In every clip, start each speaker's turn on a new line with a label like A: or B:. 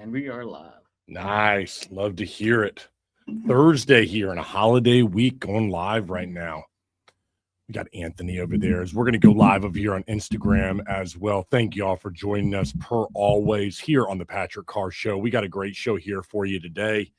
A: And we are live.
B: Nice. Love to hear it. Thursday here in a holiday week going live right now. We got Anthony over there as we're going to go live over here on Instagram as well. Thank you all for joining us per always here on the Patrick Carr Show. We got a great show here for you today.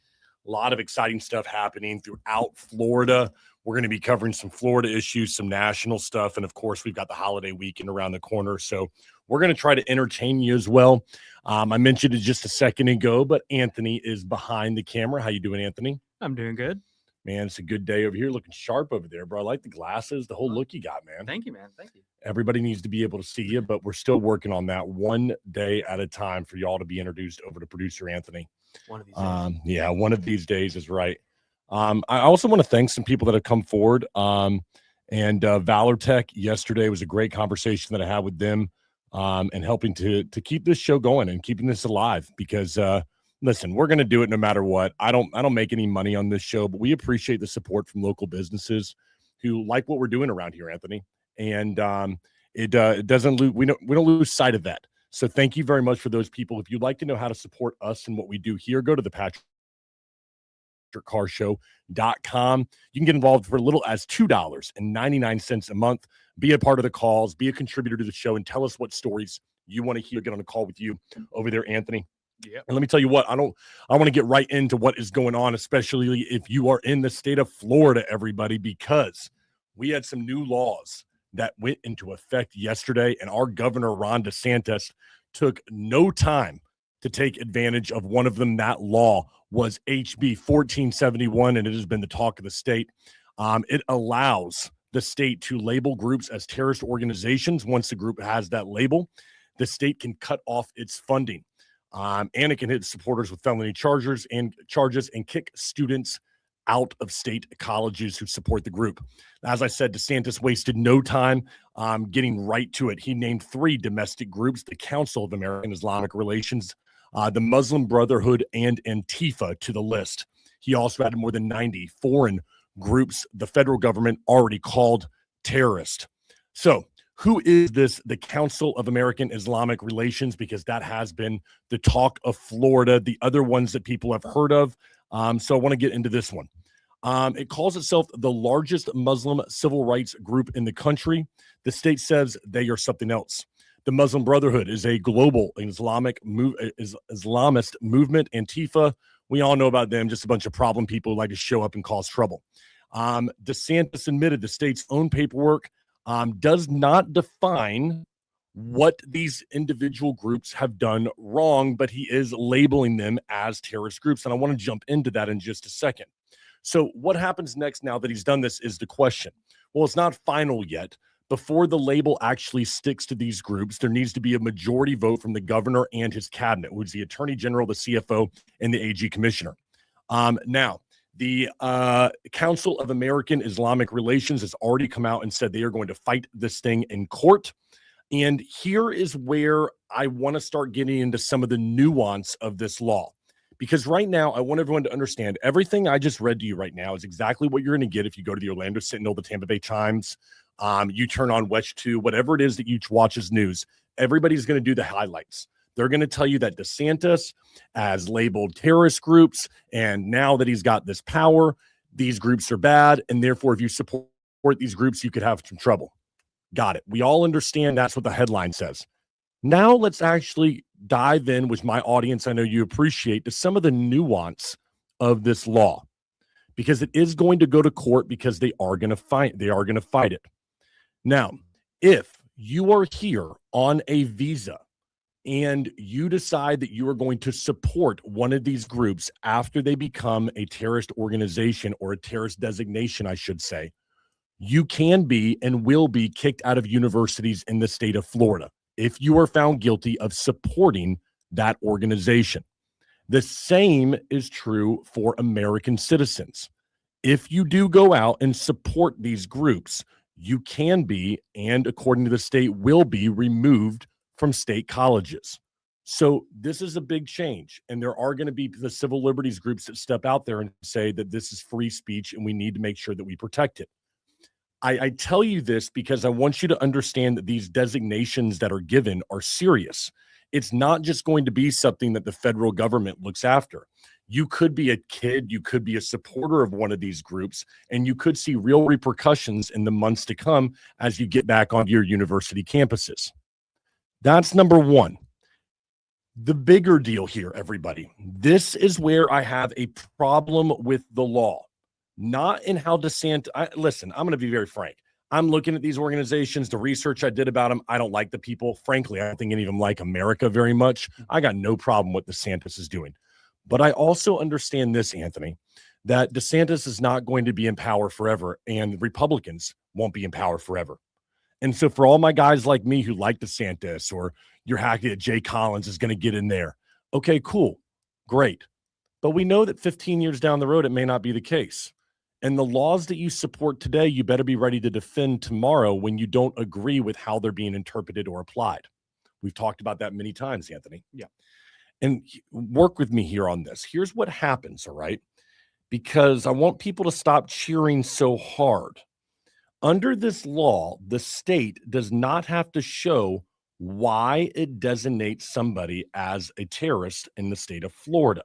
B: A lot of exciting stuff happening throughout Florida. We're going to be covering some Florida issues, some national stuff, and of course, we've got the holiday weekend around the corner. So we're going to try to entertain you as well. I mentioned it just a second ago, but Anthony is behind the camera. How you doing, Anthony?
C: I'm doing good.
B: Man, it's a good day over here. Looking sharp over there, bro. I like the glasses, the whole look you got, man.
C: Thank you, man. Thank you.
B: Everybody needs to be able to see you, but we're still working on that one day at a time for y'all to be introduced over to producer Anthony.
C: One of these days.
B: Yeah, one of these days is right. I also want to thank some people that have come forward. And Valor Tech yesterday was a great conversation that I had with them, and helping to keep this show going and keeping this alive because listen, we're going to do it no matter what. I don't make any money on this show, but we appreciate the support from local businesses who like what we're doing around here, Anthony. And it doesn't lose. We don't lose sight of that. So thank you very much for those people. If you'd like to know how to support us and what we do here, go to the PatrickCarrShow.com. You can get involved for as little as $2.99 a month. Be a part of the calls, be a contributor to the show, and tell us what stories you want to hear. Get on a call with you over there, Anthony.
C: Yeah.
B: And let me tell you what, I want to get right into what is going on, especially if you are in the state of Florida, everybody, because we had some new laws that went into effect yesterday, and our governor, Ron DeSantis, took no time to take advantage of one of them. That law was HB 1471, and it has been the talk of the state. It allows the state to label groups as terrorist organizations. Once the group has that label, the state can cut off its funding. And it can hit supporters with felony charges and kick students out of state colleges who support the group. As I said, DeSantis wasted no time getting right to it. He named 3 domestic groups: the Council of American Islamic Relations, the Muslim Brotherhood, and Antifa to the list. He also added more than 90 foreign groups the federal government already called terrorist. So who is this, the Council of American Islamic Relations? Because that has been the talk of Florida, the other ones that people have heard of. So I want to get into this one. It calls itself the largest Muslim civil rights group in the country. The state says they are something else. The Muslim Brotherhood is a global Islamist movement. Antifa, we all know about them, just a bunch of problem people who like to show up and cause trouble. DeSantis admitted the state's own paperwork does not define what these individual groups have done wrong, but he is labeling them as terrorist groups. And I want to jump into that in just a second. So what happens next now that he's done this is the question. Well, it's not final yet. Before the label actually sticks to these groups, there needs to be a majority vote from the governor and his cabinet, which is the attorney general, the CFO, and the AG commissioner. Now, the Council of American Islamic Relations has already come out and said they are going to fight this thing in court. And here is where I want to start getting into some of the nuance of this law. Because right now, I want everyone to understand everything I just read to you right now is exactly what you're going to get if you go to the Orlando Sentinel, the Tampa Bay Times, you turn on West 2, whatever it is that you watch as news, everybody's going to do the highlights. They're going to tell you that DeSantis has labeled terrorist groups, and now that he's got this power, these groups are bad, and therefore, if you support these groups, you could have some trouble. Got it. We all understand that's what the headline says. Now let's actually dive in, which my audience I know you appreciate, to some of the nuance of this law, because it is going to go to court because they are going to fight it. Now, if you are here on a visa and you decide that you are going to support one of these groups after they become a terrorist organization, or a terrorist designation, I should say, you can be and will be kicked out of universities in the state of Florida if you are found guilty of supporting that organization. The same is true for American citizens. If you do go out and support these groups, you can be, and according to the state, will be removed from state colleges. So this is a big change, and there are going to be the civil liberties groups that step out there and say that this is free speech and we need to make sure that we protect it. I tell you this because I want you to understand that these designations that are given are serious. it's not just going to be something that the federal government looks after. You could be a kid, you could be a supporter of one of these groups, and you could see real repercussions in the months to come as you get back onto your university campuses. That's number one. The bigger deal here, everybody, this is where I have a problem with the law, not in how DeSantis. Listen, I'm going to be very frank. I'm looking at these organizations, the research I did about them. I don't like the people. Frankly, I don't think any of them like America very much. I got no problem with what DeSantis is doing. But I also understand this, Anthony, that DeSantis is not going to be in power forever, and Republicans won't be in power forever. And so for all my guys like me who like DeSantis, or you're happy that Jay Collins is going to get in there, okay, cool, great. But we know that 15 years down the road, it may not be the case. And the laws that you support today, you better be ready to defend tomorrow when you don't agree with how they're being interpreted or applied. We've talked about that many times, Anthony.
C: Yeah.
B: And work with me here on this. Here's what happens, all right? Because I want people to stop cheering so hard. Under this law, the state does not have to show why it designates somebody as a terrorist in the state of Florida.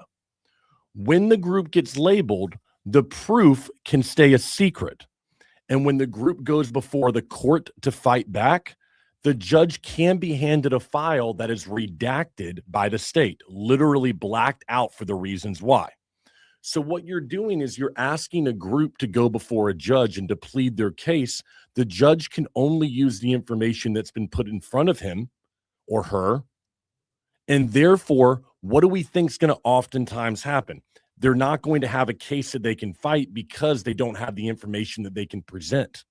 B: When the group gets labeled, the proof can stay a secret. And when the group goes before the court to fight back, the judge can be handed a file that is redacted by the state, literally blacked out for the reasons why. So what you're doing is you're asking a group to go before a judge and to plead their case. The judge can only use the information that's been put in front of him or her. And therefore, what do we think is going to oftentimes happen? They're not going to have a case that they can fight because they don't have the information that they can present.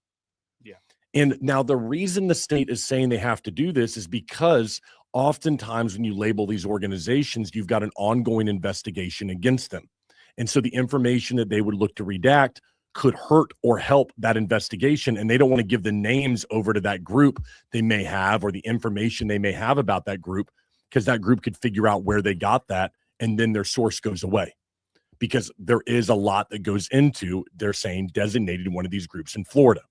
C: Yeah.
B: And now the reason the state is saying they have to do this is because oftentimes when you label these organizations, you've got an ongoing investigation against them. And so the information that they would look to redact could hurt or help that investigation. And they don't want to give the names over to that group they may have, or the information they may have about that group, because that group could figure out where they got that, and then their source goes away. Because there is a lot that goes into, they're saying, designated one of these groups in Florida.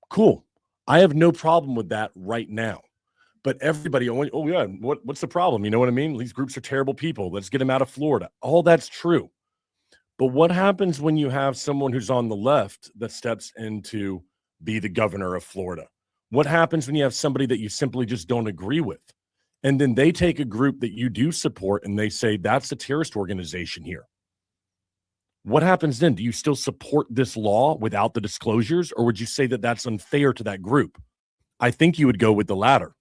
B: Cool. I have no problem with that right now. But everybody, oh yeah, what's the problem? You know what I mean? These groups are terrible people. Let's get them out of Florida. All that's true. But what happens when you have someone who's on the left that steps in to be the governor of Florida? What happens when you have somebody that you simply just don't agree with? And then they take a group that you do support and they say, that's a terrorist organization here. What happens then? Do you still support this law without the disclosures, or would you say that that's unfair to that group? I think you would go with the latter.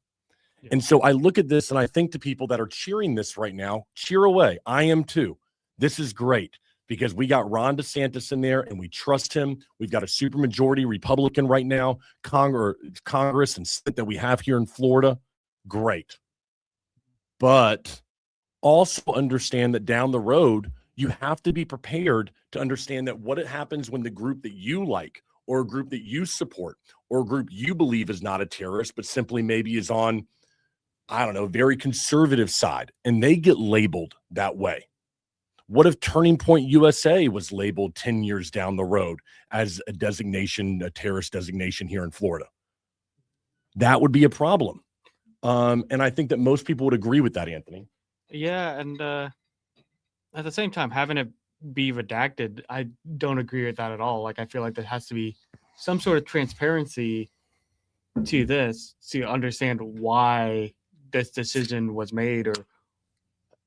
B: Yeah. And so I look at this and I think to people that are cheering this right now, cheer away. I am too. This is great because we got Ron DeSantis in there and we trust him. We've got a supermajority Republican right now, Congress and Senate that we have here in Florida. Great. But also understand that down the road, you have to be prepared to understand that what happens when the group that you like, or a group that you support, or a group you believe is not a terrorist, but simply maybe is on, I don't know, very conservative side, and they get labeled that way. What if Turning Point USA was labeled 10 years down the road as a designation, a terrorist designation here in Florida? That would be a problem. And I think that most people would agree with that, Anthony.
C: Yeah, and at the same time, having it be redacted, I don't agree with that at all. Like, I feel like there has to be some sort of transparency to this to understand why this decision was made, or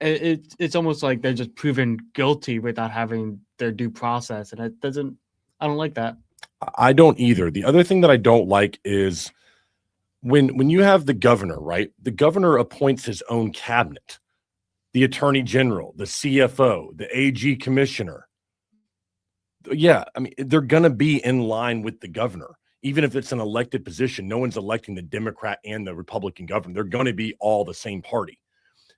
C: it's almost like they're just proven guilty without having their due process, and I don't like that.
B: I don't either. The other thing that I don't like is when you have the governor, right? The governor appoints his own cabinet. The attorney general, the CFO, the AG commissioner. Yeah, I mean, they're going to be in line with the governor. Even if it's an elected position, no one's electing the Democrat and the Republican governor. They're going to be all the same party.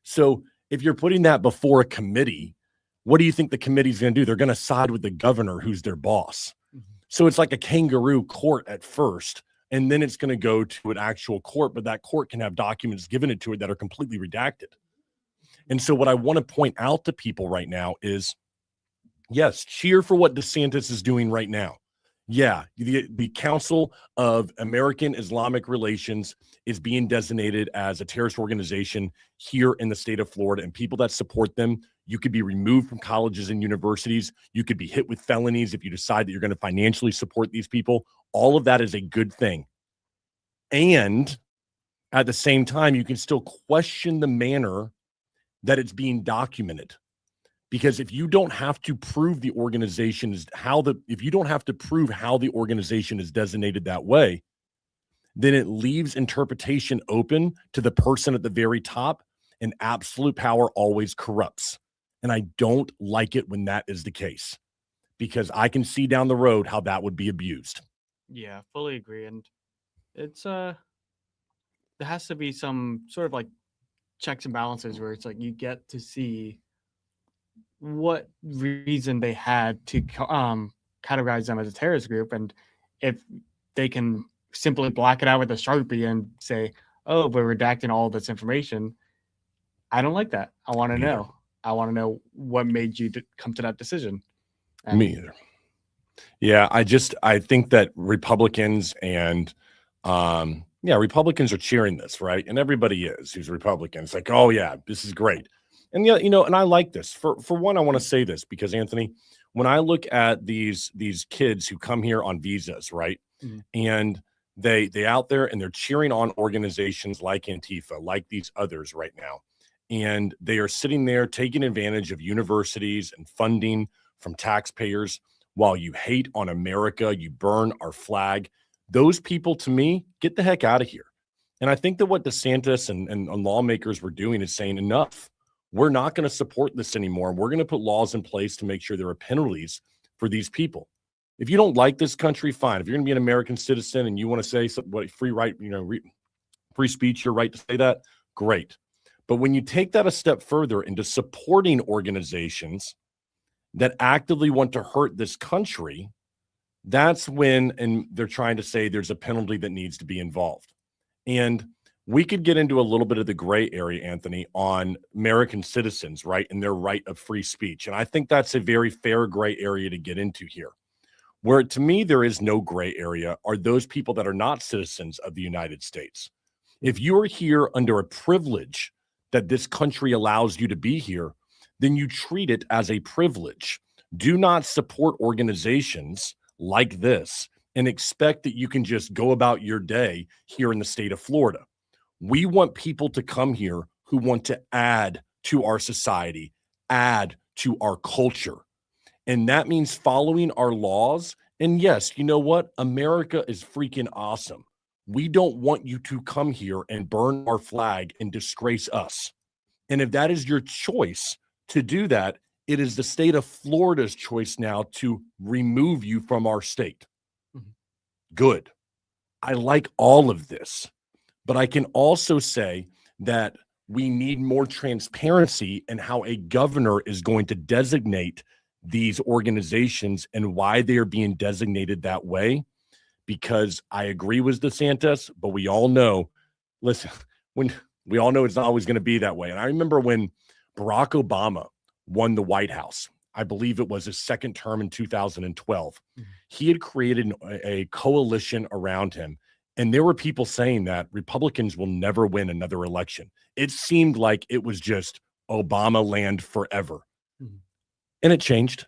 B: So if you're putting that before a committee, what do you think the committee's going to do? They're going to side with the governor, who's their boss. Mm-hmm. So it's like a kangaroo court at first, and then it's going to go to an actual court, but that court can have documents given to it that are completely redacted. And so what I want to point out to people right now is, yes, cheer for what DeSantis is doing right now. Yeah, the Council of American Islamic Relations is being designated as a terrorist organization here in the state of Florida, and people that support them, you could be removed from colleges and universities. You could be hit with felonies if you decide that you're going to financially support these people. All of that is a good thing. And at the same time, you can still question the manner that it's being documented. Because if you don't have to prove the organization is if you don't have to prove how the organization is designated that way, then it leaves interpretation open to the person at the very top, and absolute power always corrupts. And I don't like it when that is the case, because I can see down the road how that would be abused.
C: Yeah, fully agree. And it's there has to be some sort of like checks and balances where it's like you get to see what reason they had to categorize them as a terrorist group, and if they can simply black it out with a Sharpie and say, "Oh, we're redacting all this information," I don't like that. I want to know. I want to know what made you come to that decision. And
B: Me either. Yeah, I think that Republicans and Republicans are cheering this, right? And everybody is who's Republican. It's like, oh yeah, this is great. And yeah, and I like this. For one, I want to say this because Anthony, when I look at these kids who come here on visas, right?
C: Mhm.
B: And they out there and they're cheering on organizations like Antifa, like these others right now. And they are sitting there taking advantage of universities and funding from taxpayers while you hate on America, you burn our flag. Those people, to me, get the heck out of here. And I think that what DeSantis and lawmakers were doing is saying, enough. We're not going to support this anymore. We're going to put laws in place to make sure there are penalties for these people. If you don't like this country, fine. If you're going to be an American citizen and you want to say something, free right, free speech, your right to say that, great. But when you take that a step further into supporting organizations that actively want to hurt this country, that's when, and they're trying to say there's a penalty that needs to be involved. And we could get into a little bit of the gray area, Anthony, on American citizens, right, and their right of free speech. And I think that's a very fair gray area to get into here. Where, to me, there is no gray area are those people that are not citizens of the United States. If you are here under a privilege that this country allows you to be here, then you treat it as a privilege. Do not support organizations like this and expect that you can just go about your day here in the state of Florida. We want people to come here who want to add to our society, add to our culture. And that means following our laws. And yes, you know what? America is freaking awesome. We don't want you to come here and burn our flag and disgrace us. And if that is your choice to do that, it is the state of Florida's choice now to remove you from our state.
C: Mhm.
B: Good. I like all of this, but I can also say that we need more transparency in how a governor is going to designate these organizations and why they are being designated that way. Because I agree with DeSantis, but we all know, listen, when we all know it's not always going to be that way. And I remember when Barack Obama won the White House, I believe it was his second term in 2012. He had created a coalition around him. And there were people saying that Republicans will never win another election. It seemed like it was just Obama land forever.
C: Mhm.
B: And it changed.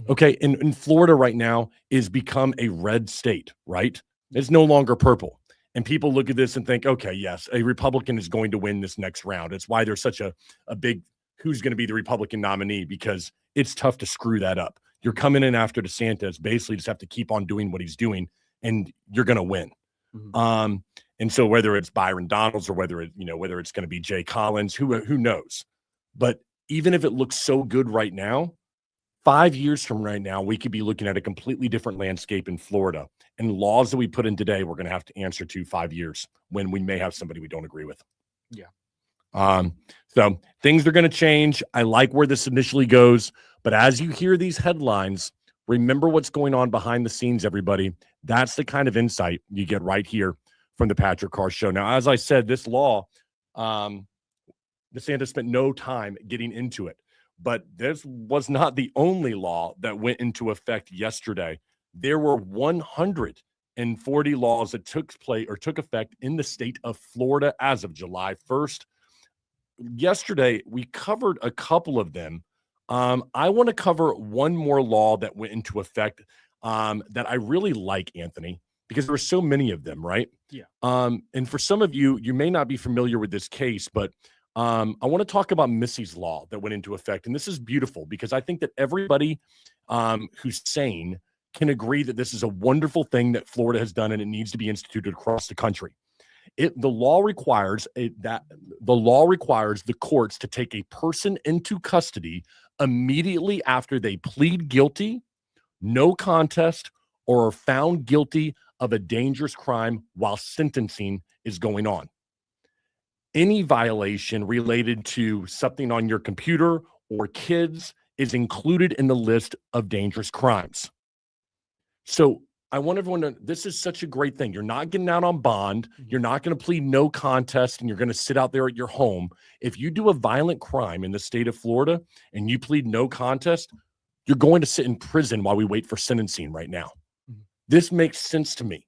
B: Okay. In Florida right now is become a red state, right? It's no longer purple. And people look at this and think, okay, yes, a Republican is going to win this next round. It's why there's such a big who's going to be the Republican nominee, because it's tough to screw that up. You're coming in after DeSantis, basically just have to keep on doing what he's doing, and you're going to win. And so whether it's Byron Donalds or whether it's going to be Jay Collins, who knows? But even if it looks so good right now, 5 years from right now, we could be looking at a completely different landscape in Florida, and laws that we put in today, we're going to have to answer to 5 years when we may have somebody we don't agree with.
C: Yeah.
B: So things are going to change. I like where this initially goes, but as you hear these headlines, remember what's going on behind the scenes, everybody. That's the kind of insight you get right here from the Patrick Carr Show. Now, as I said, this law, DeSantis spent no time getting into it, but this was not the only law that went into effect yesterday there were 140 laws that took effect in the state of Florida as of July 1st. Yesterday, we covered a couple of them. I want to cover one more law that went into effect that I really like, Anthony, because there were so many of them, right?
C: Yeah.
B: And for some of you, you may not be familiar with this case, but I want to talk about Missy's law that went into effect. And this is beautiful because I think that everybody who's sane can agree that this is a wonderful thing that Florida has done and it needs to be instituted across the country. The law requires the courts to take a person into custody immediately after they plead guilty, no contest, or are found guilty of a dangerous crime while sentencing is going on. Any violation related to something on your computer or kids is included in the list of dangerous crimes. So I want everyone to, this is such a great thing. You're not getting out on bond. You're not going to plead no contest and you're going to sit out there at your home. If you do a violent crime in the state of Florida and you plead no contest, you're going to sit in prison while we wait for sentencing right now. This makes sense to me.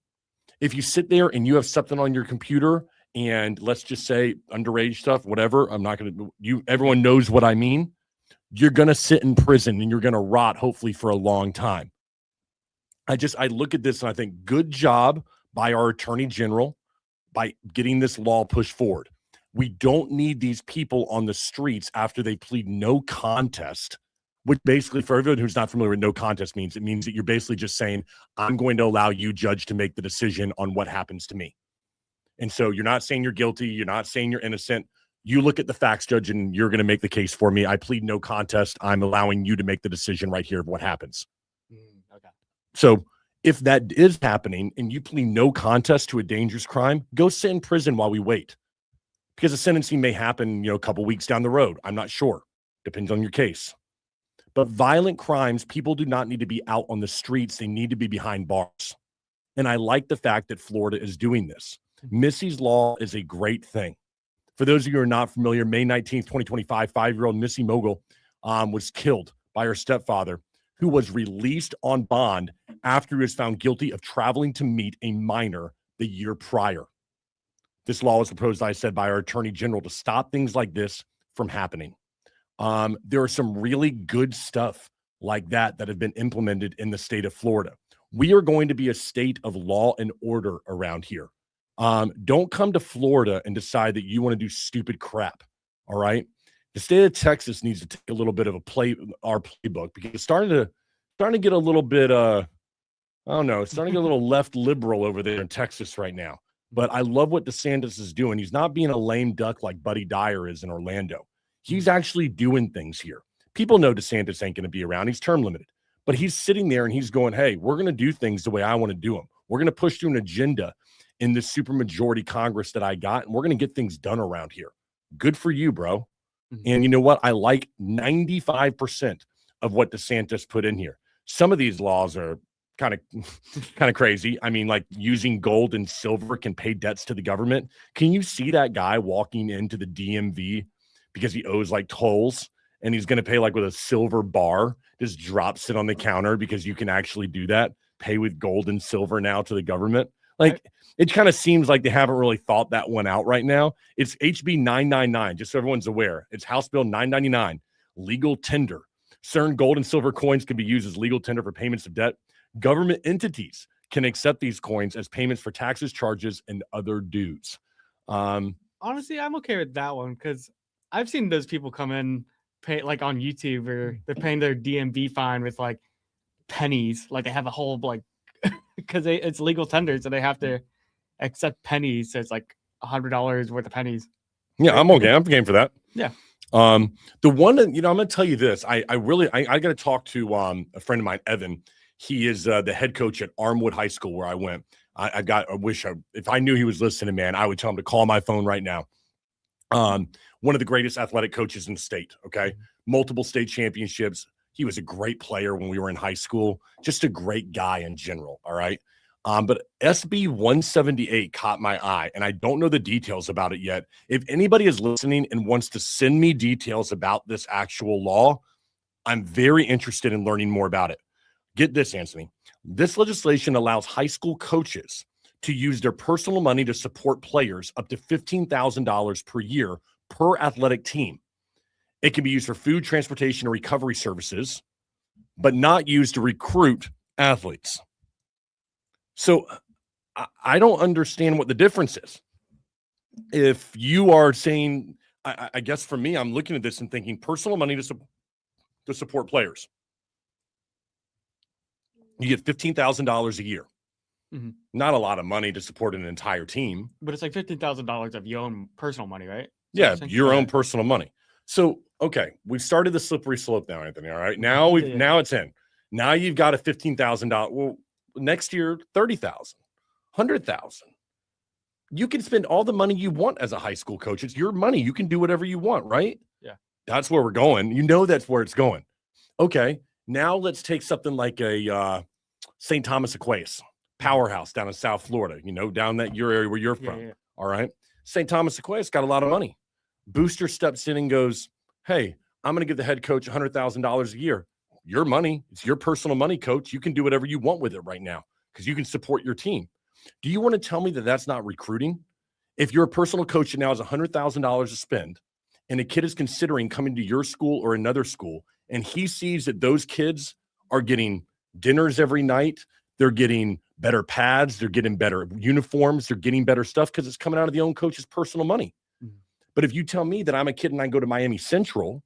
B: If you sit there and you have something on your computer and let's just say underage stuff, whatever, I'm not going to, everyone knows what I mean. You're going to sit in prison and you're going to rot hopefully for a long time. I look at this and I think good job by our attorney general by getting this law pushed forward. We don't need these people on the streets after they plead no contest, which basically for everyone who's not familiar with no contest means, it means that you're basically just saying, I'm going to allow you, judge, to make the decision on what happens to me. And so you're not saying you're guilty. You're not saying you're innocent. You look at the facts, judge, and you're going to make the case for me. I plead no contest. I'm allowing you to make the decision right here of what happens.
C: Okay.
B: So if that is happening and you plead no contest to a dangerous crime, go sit in prison while we wait. Because the sentencing may happen, a couple weeks down the road. I'm not sure. Depends on your case. But violent crimes, people do not need to be out on the streets. They need to be behind bars. And I like the fact that Florida is doing this. Missy's law is a great thing. For those of you who are not familiar, May 19th, 2025, 5-year-old Missy Mogul was killed by her stepfather, who was released on bond after he was found guilty of traveling to meet a minor the year prior. This law was proposed, I said, by our attorney general to stop things like this from happening. There are some really good stuff like that have been implemented in the state of Florida. We are going to be a state of law and order around here. Don't come to Florida and decide that you want to do stupid crap. All right. The state of Texas needs to take a little bit of our playbook because it's starting to get a little bit, I don't know, it's starting to get a little left liberal over there in Texas right now. But I love what DeSantis is doing. He's not being a lame duck like Buddy Dyer is in Orlando. He's actually doing things here. People know DeSantis ain't going to be around. He's term limited, but he's sitting there and he's going, hey, we're going to do things the way I want to do them. We're going to push through an agenda in this supermajority Congress that I got, and we're going to get things done around here. Good for you, bro. And you know what? I like 95% of what DeSantis put in here. Some of these laws are kind of crazy. I mean, like using gold and silver can pay debts to the government. Can you see that guy walking into the DMV because he owes like tolls and he's going to pay like with a silver bar, just drops it on the counter because you can actually do that, pay with gold and silver now to the government? Like, it kind of seems like they haven't really thought that one out right now. It's HB 999, just so everyone's aware. It's House Bill 999, legal tender. Certain gold and silver coins can be used as legal tender for payments of debt. Government entities can accept these coins as payments for taxes, charges, and other dues.
C: Honestly, I'm okay with that one because I've seen those people come in, pay like on YouTube, or they're paying their DMV fine with like pennies. Like they have a whole like, because it's legal tender, so they have to accept pennies. So it's like $100 worth of pennies.
B: Yeah, I'm okay. I'm game for that.
C: Yeah.
B: The one that, I'm going to tell you this. I got to talk to a friend of mine, Evan. He is the head coach at Armwood High School where I went. If I knew he was listening, man, I would tell him to call my phone right now. One of the greatest athletic coaches in the state. Okay. Multiple state championships. He was a great player when we were in high school, just a great guy in general. All right. But SB 178 caught my eye, and I don't know the details about it yet. If anybody is listening and wants to send me details about this actual law, I'm very interested in learning more about it. Get this, Anthony. This legislation allows high school coaches to use their personal money to support players up to $15,000 per year per athletic team. It can be used for food, transportation, or recovery services, but not used to recruit athletes. So I don't understand what the difference is. If you are saying, I guess for me, I'm looking at this and thinking personal money to support players. You get $15,000 a year.
C: Mm-hmm.
B: Not a lot of money to support an entire team.
C: But it's like $15,000 of your own personal money, right?
B: Yeah, your own personal money. So, okay, we've started the slippery slope now, Anthony. All right, now now it's in. Now you've got a $15,000. Well, next year, 30,000, 100,000. You can spend all the money you want as a high school coach. It's your money. You can do whatever you want, right?
C: Yeah,
B: that's where we're going. You know that's where it's going. Okay, now let's take something like a St. Thomas Aquinas powerhouse down in South Florida. You know, down that your area where you're from. Yeah. All right, St. Thomas Aquinas got a lot of money. Booster steps in and goes, hey, I'm going to give the head coach $100,000 a year. Your money. It's your personal money, coach. You can do whatever you want with it right now because you can support your team. Do you want to tell me that that's not recruiting? If you're a personal coach and now has $100,000 to spend and a kid is considering coming to your school or another school, and he sees that those kids are getting dinners every night, they're getting better pads, they're getting better uniforms, they're getting better stuff because it's coming out of the own coach's personal money. But if you tell me that I'm a kid and I go to Miami Central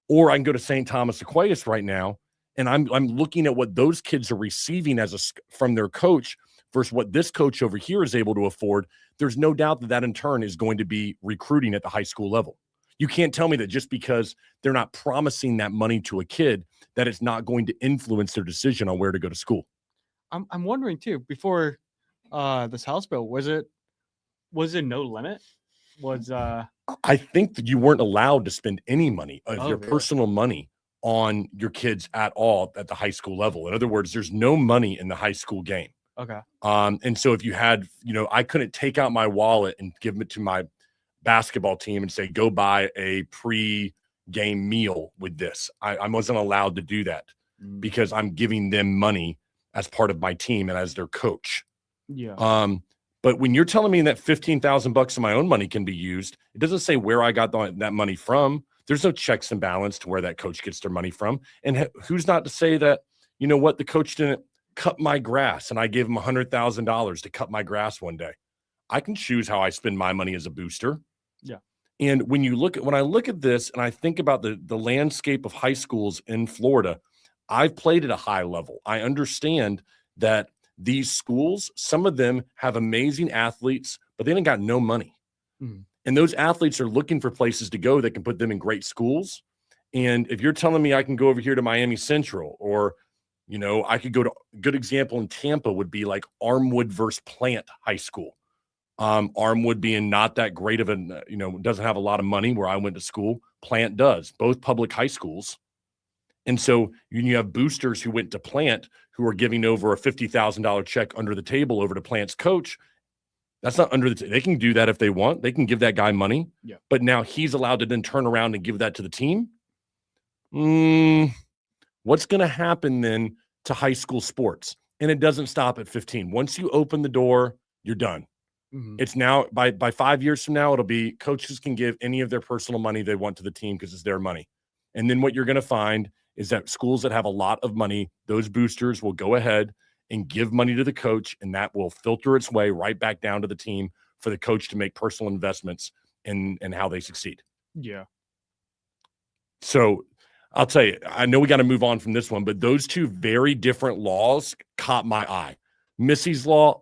B: or I can go to St. Thomas Aquinas right now, and I'm looking at what those kids are receiving from their coach versus what this coach over here is able to afford, there's no doubt that in turn is going to be recruiting at the high school level. You can't tell me that just because they're not promising that money to a kid that it's not going to influence their decision on where to go to school.
C: I'm wondering too, before this House bill, was it no limit?
B: I think that you weren't allowed to spend any money of your personal money on your kids at all at the high school level. In other words, there's no money in the high school game.
C: Okay.
B: And so if you had, I couldn't take out my wallet and give it to my basketball team and say, go buy a pre-game meal with this. I wasn't allowed to do that because I'm giving them money as part of my team and as their coach.
C: Yeah.
B: But when you're telling me that $15,000 of my own money can be used, it doesn't say where I got that money from. There's no checks and balance to where that coach gets their money from. And who's not to say that, the coach didn't cut my grass and I gave him $100,000 to cut my grass one day. I can choose how I spend my money as a booster.
C: Yeah.
B: And when I look at this and I think about the landscape of high schools in Florida, I've played at a high level. I understand that these schools, some of them have amazing athletes, but they ain't got no money. Mm-hmm. And those athletes are looking for places to go that can put them in great schools. And if you're telling me I can go over here to Miami Central, or, I could go to a good example in Tampa would be like Armwood versus Plant High School. Armwood being not that great of doesn't have a lot of money where I went to school. Plant does, both public high schools. And so you have boosters who went to Plant who are giving over a $50,000 check under the table over to Plant's coach. That's not under they can do that if they want. They can give that guy money.
C: Yeah.
B: But now he's allowed to then turn around and give that to the team. What's going to happen then to high school sports? And it doesn't stop at 15. Once you open the door, you're done. Mm-hmm. It's now by 5 years from now, it'll be coaches can give any of their personal money they want to the team because it's their money. And then what you're going to find is that schools that have a lot of money, those boosters will go ahead and give money to the coach, and that will filter its way right back down to the team for the coach to make personal investments in how they succeed.
C: Yeah.
B: So I'll tell you, I know we got to move on from this one, but those two very different laws caught my eye. Missy's law,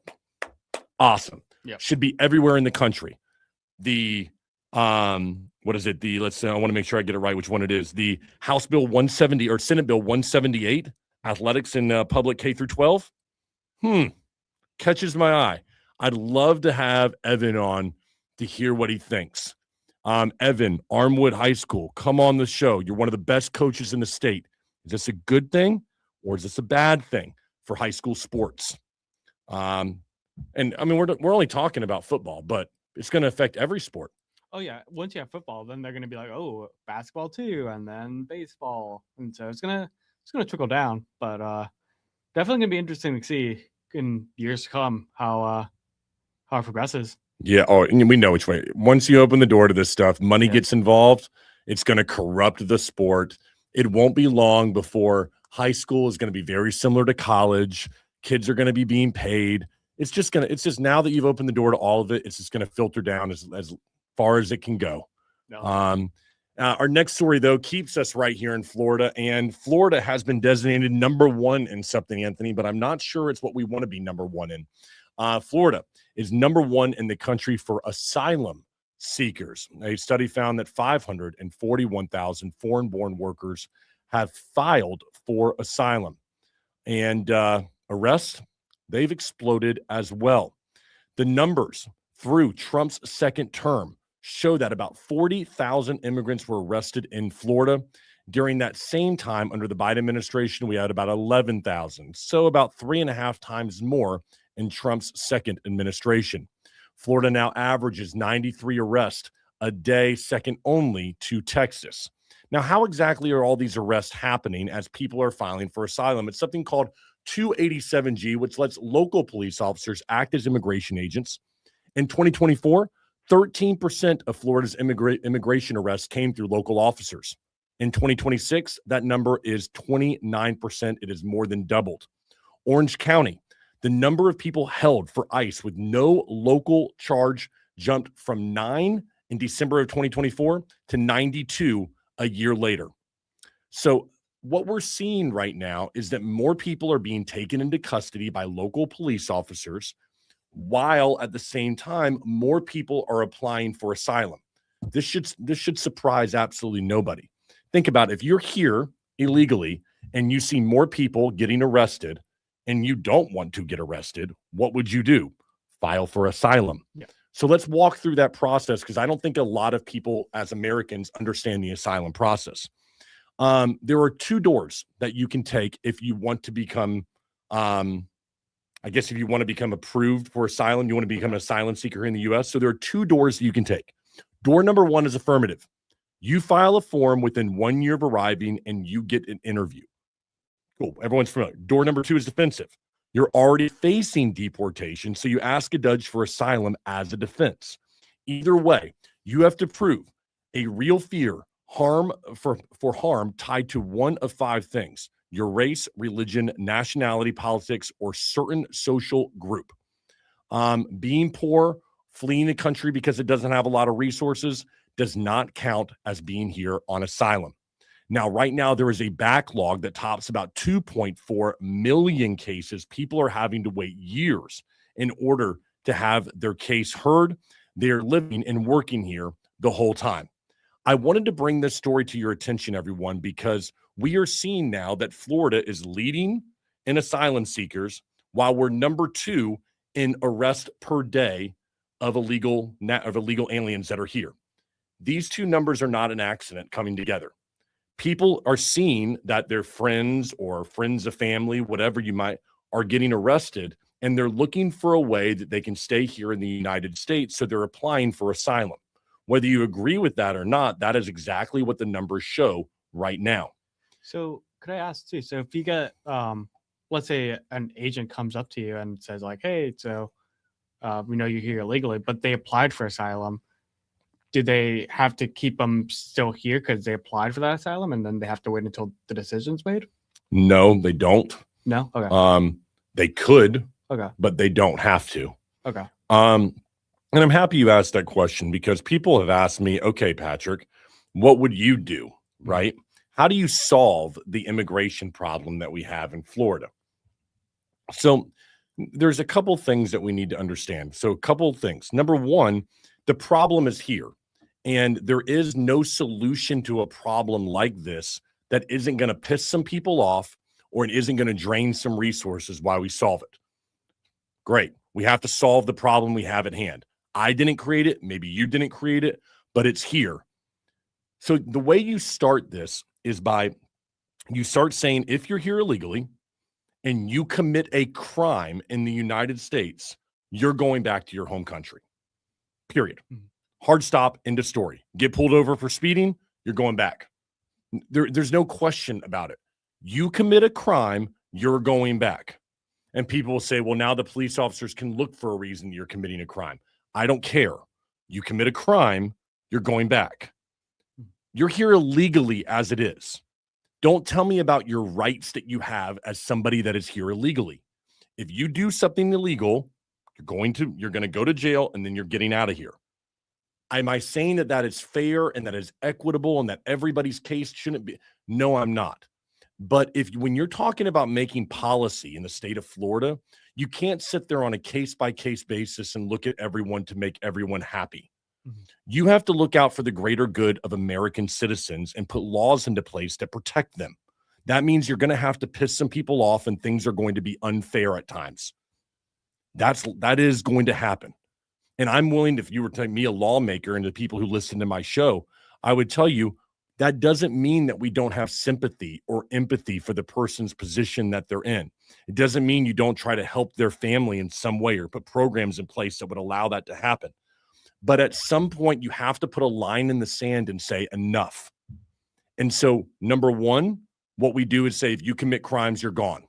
B: awesome.
C: Yeah.
B: Should be everywhere in the country. The what is it? I want to make sure I get it right, which one it is. The House Bill 170 or Senate Bill 178, athletics in public K through 12. Catches my eye. I'd love to have Evan on to hear what he thinks. Evan, Armwood High School, come on the show. You're one of the best coaches in the state. Is this a good thing or is this a bad thing for high school sports? And I mean, we're only talking about football, but it's going to affect every sport.
C: Oh yeah, once you have football, then they're going to be like, oh, basketball too, and then baseball, and so it's gonna trickle down. But Definitely gonna be interesting to see in years to come how it progresses.
B: Yeah. Oh, and we know which way. Once you open the door to this stuff, money
C: Yeah.
B: gets involved. It's going to corrupt the sport. It won't be long before high school is going to be very similar to college. Kids are going to be being paid. It's just now that you've opened the door to all of it, it's just going to filter down as far as it can go.
C: No.
B: Our next story, though, keeps us right here in Florida, and Florida has been designated number one in something, Anthony, but I'm not sure it's what we want to be number one in. Florida is number one in the country for asylum seekers. A study found that 541,000 foreign-born workers have filed for asylum, and arrests, they've exploded as well. The numbers through Trump's second term show that about 40,000 immigrants were arrested in Florida. During that same time, under the Biden administration, we had about 11,000, so about 3.5 times more in Trump's second administration. Florida now averages 93 arrests a day, second only to Texas. Now, how exactly are all these arrests happening as people are filing for asylum? It's something called 287G, which lets local police officers act as immigration agents. In 2024, 13% of Florida's immigration arrests came through local officers. In 2026, that number is 29%. It is more than doubled. Orange County, the number of people held for ICE with no local charge jumped from 9 in December of 2024 to 92 a year later. So what we're seeing right now is that more people are being taken into custody by local police officers, while at the same time, more people are applying for asylum. This should surprise absolutely nobody. Think about it. If you're here illegally and you see more people getting arrested and you don't want to get arrested, what would you do? File for asylum.
C: Yeah.
B: So let's walk through that process, because I don't think a lot of people as Americans understand the asylum process. There are two doors that you can take if you want to become, if you want to become approved for asylum, you want to become an asylum seeker in the U.S. So there are two doors that you can take. Door number one is affirmative. You file a form within 1 year of arriving and you get an interview. Cool. Everyone's familiar. Door number two is defensive. You're already facing deportation, so you ask a judge for asylum as a defense. Either way, you have to prove a real fear, harm tied to one of 5 things: your race, religion, nationality, politics, or certain social group. Being poor, fleeing the country because it doesn't have a lot of resources, does not count as being here on asylum. Now, right now, there is a backlog that tops about 2.4 million cases. People are having to wait years in order to have their case heard. They're living and working here the whole time. I wanted to bring this story to your attention, everyone, because we are seeing now that Florida is leading in asylum seekers, while we're number 2 in arrest per day of illegal aliens that are here. These two numbers are not an accident coming together. People are seeing that their friends or friends of family, whatever you might, are getting arrested, and they're looking for a way that they can stay here in the United States, so they're applying for asylum. Whether you agree with that or not, that is exactly what the numbers show right now.
C: So could I ask too? So if you get, let's say an agent comes up to you and says like, hey, so we know you're here illegally, but they applied for asylum. Do they have to keep them still here because they applied for that asylum, and then they have to wait until the decision's made?
B: No, they don't.
C: No? Okay.
B: They could,
C: Okay.
B: but they don't have to.
C: Okay.
B: And I'm happy you asked that question, because people have asked me, okay, Patrick, what would you do, right? How do you solve the immigration problem that we have in Florida? So there's a couple things that we need to understand. So a couple of things. Number one, the problem is here, and there is no solution to a problem like this that isn't going to piss some people off, or it isn't going to drain some resources while we solve it. Great. We have to solve the problem we have at hand. I didn't create it. Maybe you didn't create it, but it's here. So the way you start this is by you start saying, if you're here illegally and you commit a crime in the United States, you're going back to your home country. Period. Hard stop, end of story. Get pulled over for speeding, you're going back. There's no question about it. You commit a crime, you're going back. And people will say, well, now the police officers can look for a reason you're committing a crime. I don't care. You commit a crime, you're going back. You're here illegally as it is. Don't tell me about your rights that you have as somebody that is here illegally. If you do something illegal, you're going to go to jail, and then you're getting out of here. Am I saying that that is fair and that is equitable and that everybody's case shouldn't be? No, I'm not. But when you're talking about making policy in the state of Florida, you can't sit there on a case-by-case basis and look at everyone to make everyone happy. Mm-hmm. You have to look out for the greater good of American citizens and put laws into place that protect them. That means you're going to have to piss some people off and things are going to be unfair at times. That is going to happen. And I'm willing, if you were telling me, a lawmaker, and the people who listen to my show, I would tell you that doesn't mean that we don't have sympathy or empathy for the person's position that they're in. It doesn't mean you don't try to help their family in some way or put programs in place that would allow that to happen. But at some point, you have to put a line in the sand and say enough. And so, number one, what we do is say, if you commit crimes, you're gone.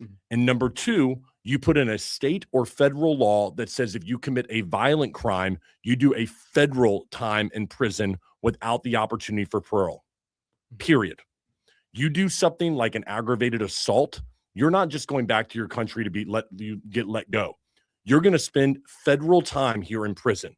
B: Mm-hmm. And number two, you put in a state or federal law that says if you commit a violent crime, you do a federal time in prison without the opportunity for parole, period. You do something like an aggravated assault, you're not just going back to your country to get let go. You're going to spend federal time here in prison.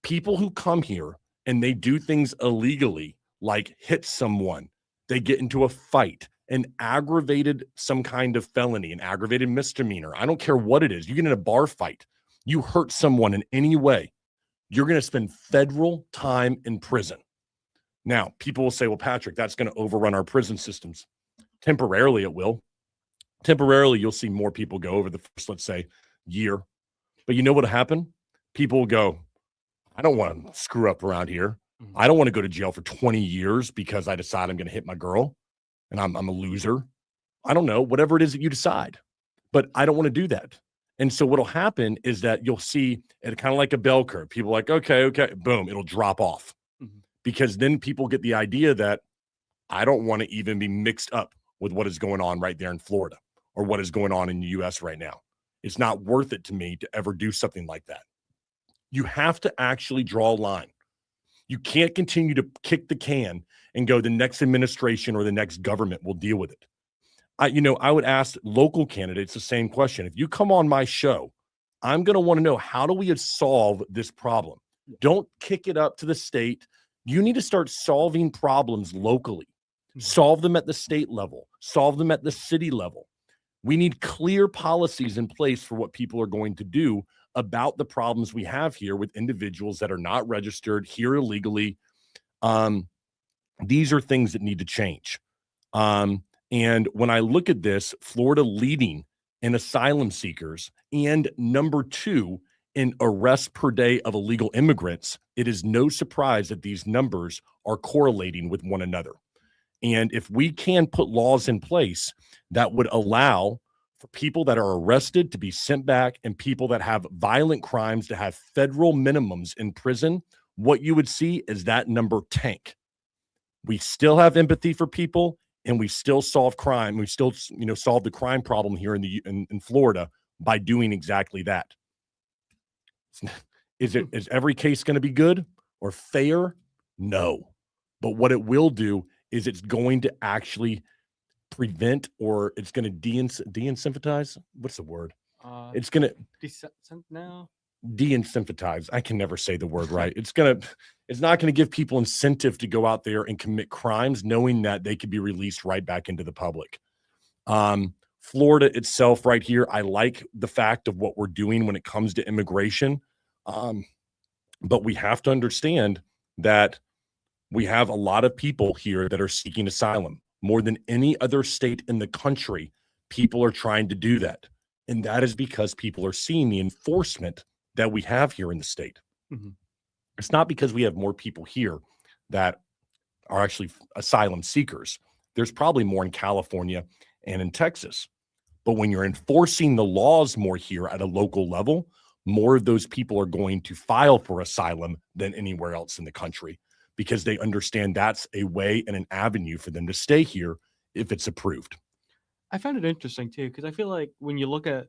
B: People who come here and they do things illegally, like hit someone, they get into a fight, an aggravated some kind of felony, an aggravated misdemeanor. I don't care what it is. You get in a bar fight, you hurt someone in any way, you're going to spend federal time in prison. Now, people will say, well, Patrick, that's going to overrun our prison systems. Temporarily, it will. Temporarily, you'll see more people go over the first, let's say, year. But you know what will happen? People will go, I don't want to screw up around here. I don't want to go to jail for 20 years because I decide I'm going to hit my girl and I'm a loser. I don't know, whatever it is that you decide. But I don't want to do that. And so what'll happen is that you'll see it kind of like a bell curve. People are like, okay, boom, it'll drop off. Mm-hmm. Because then people get the idea that I don't want to even be mixed up with what is going on right there in Florida or what is going on in the U.S. right now. It's not worth it to me to ever do something like that. You have to actually draw a line. You can't continue to kick the can and go, the next administration or the next government will deal with it. I would ask local candidates the same question. If you come on my show, I'm going to want to know, how do we solve this problem? Don't kick it up to the state. You need to start solving problems locally. Solve them at the state level. Solve them at the city level. We need clear policies in place for what people are going to do about the problems we have here with individuals that are not registered here illegally. These are things that need to change. And when I look at this, Florida leading in asylum seekers and number 2 in arrests per day of illegal immigrants, it is no surprise that these numbers are correlating with one another. And if we can put laws in place that would allow for people that are arrested to be sent back and people that have violent crimes to have federal minimums in prison, what you would see is that number tank. We still have empathy for people and we still solve crime. We still, solve the crime problem here in Florida by doing exactly that. Is every case going to be good or fair? No. But what it will do is it's going to actually prevent, or it's going to de-incentivize. What's the word? It's going to de-incentivize. I can never say the word right. It's not going to give people incentive to go out there and commit crimes, knowing that they could be released right back into the public. Florida itself right here, I like the fact of what we're doing when it comes to immigration. But we have to understand that we have a lot of people here that are seeking asylum. More than any other state in the country, people are trying to do that. And that is because people are seeing the enforcement that we have here in the state. Mm-hmm. It's not because we have more people here that are actually asylum seekers. There's probably more in California and in Texas. But when you're enforcing the laws more here at a local level, more of those people are going to file for asylum than anywhere else in the country, because they understand that's a way and an avenue for them to stay here if it's approved.
C: I found it interesting too, because I feel like when you look at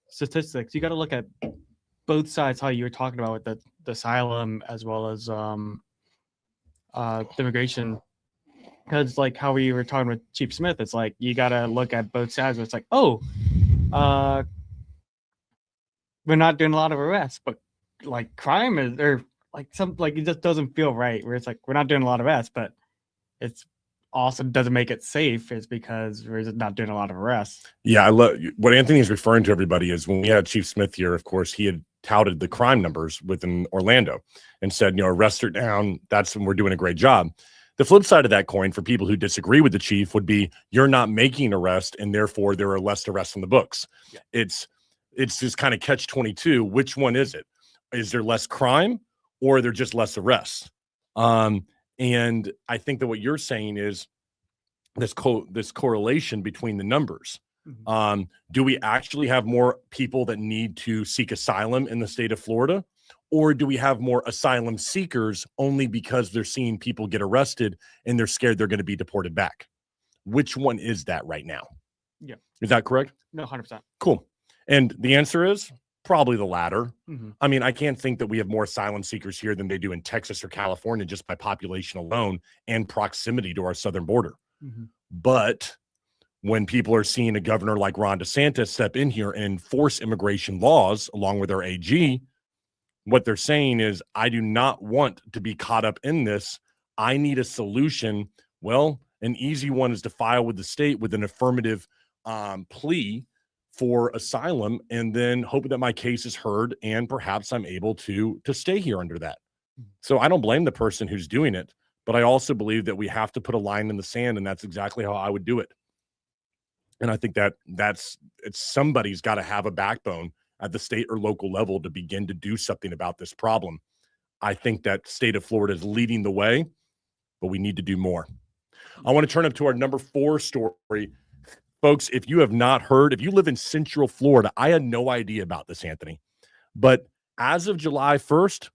C: statistics, you got to look at both sides. How you were talking about with the asylum as well as the immigration, because like how we were talking with Chief Smith, it's like you got to look at both sides. Where it's like, oh, we're not doing a lot of arrests, but like crime is, or like some, like it just doesn't feel right. Where it's like we're not doing a lot of arrests, but it's also doesn't make it safe, is because we're just not doing a lot of arrests.
B: Yeah, I love what Anthony is referring to. Everybody is when we had Chief Smith here. Of course, he had touted the crime numbers within Orlando and said, arrests are down. That's when we're doing a great job. The flip side of that coin for people who disagree with the chief would be you're not making arrests, and therefore there are less arrests on the books. Yeah. It's just kind of catch-22. Which one is it? Is there less crime, or are there just less arrests? And I think that what you're saying is this correlation between the numbers. Mm-hmm. Do we actually have more people that need to seek asylum in the state of Florida? Or do we have more asylum seekers only because they're seeing people get arrested and they're scared they're going to be deported back? Which one is that right now?
C: Yeah.
B: Is that correct?
C: No, 100%.
B: Cool. And the answer is probably the latter.
C: Mm-hmm.
B: I mean, I can't think that we have more asylum seekers here than they do in Texas or California just by population alone and proximity to our southern border. Mm-hmm. But when people are seeing a governor like Ron DeSantis step in here and enforce immigration laws along with our AG, what they're saying is, I do not want to be caught up in this. I need a solution. Well, an easy one is to file with the state with an affirmative plea for asylum, and then hope that my case is heard and perhaps I'm able to stay here under that. So I don't blame the person who's doing it, but I also believe that we have to put a line in the sand, and that's exactly how I would do it. And I think it's somebody's got to have a backbone at the state or local level to begin to do something about this problem. I think that state of Florida is leading the way, but we need to do more. I want to turn up to our number 4 story. Folks, if you have not heard, if you live in Central Florida, I had no idea about this, Anthony. But as of July 1st,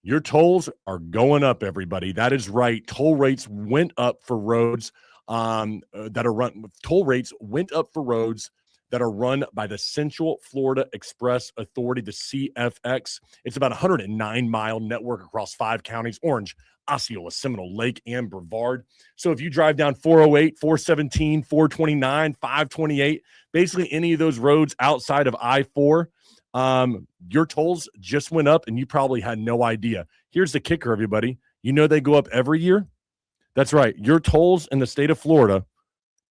B: your tolls are going up, everybody. That is right. Toll rates went up for roads toll rates went up for roads that are run by the Central Florida Express Authority, the CFX. It's about a 109-mile network across 5 counties: Orange, Osceola, Seminole, Lake, and Brevard. So if you drive down 408, 417, 429, 528, basically any of those roads outside of I-4, your tolls just went up, and you probably had no idea. Here's the kicker, everybody. You know they go up every year? That's right. Your tolls in the state of Florida,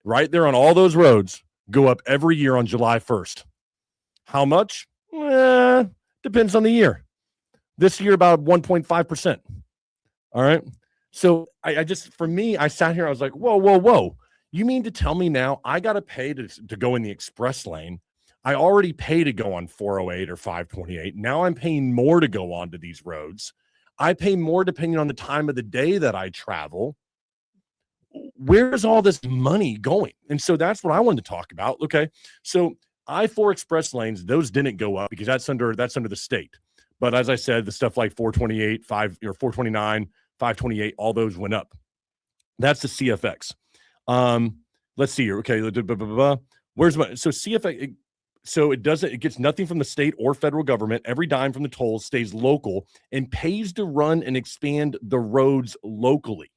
B: right there on all those roads, go up every year on July 1st. How much? Depends on the year. This year, about 1.5%. All right. So I sat here, I was like, whoa. You mean to tell me now I got to pay to go in the express lane? I already pay to go on 408 or 528. Now I'm paying more to go onto these roads. I pay more depending on the time of the day that I travel. Where's all this money going? And so that's what I wanted to talk about. Okay. So I-4 express lanes, those didn't go up because that's under the state. But as I said, the stuff like 428, 429, 528, all those went up. That's the CFX. Let's see here. Okay. Where's my, so CFX, so it gets nothing from the state or federal government. Every dime from the tolls stays local and pays to run and expand the roads locally.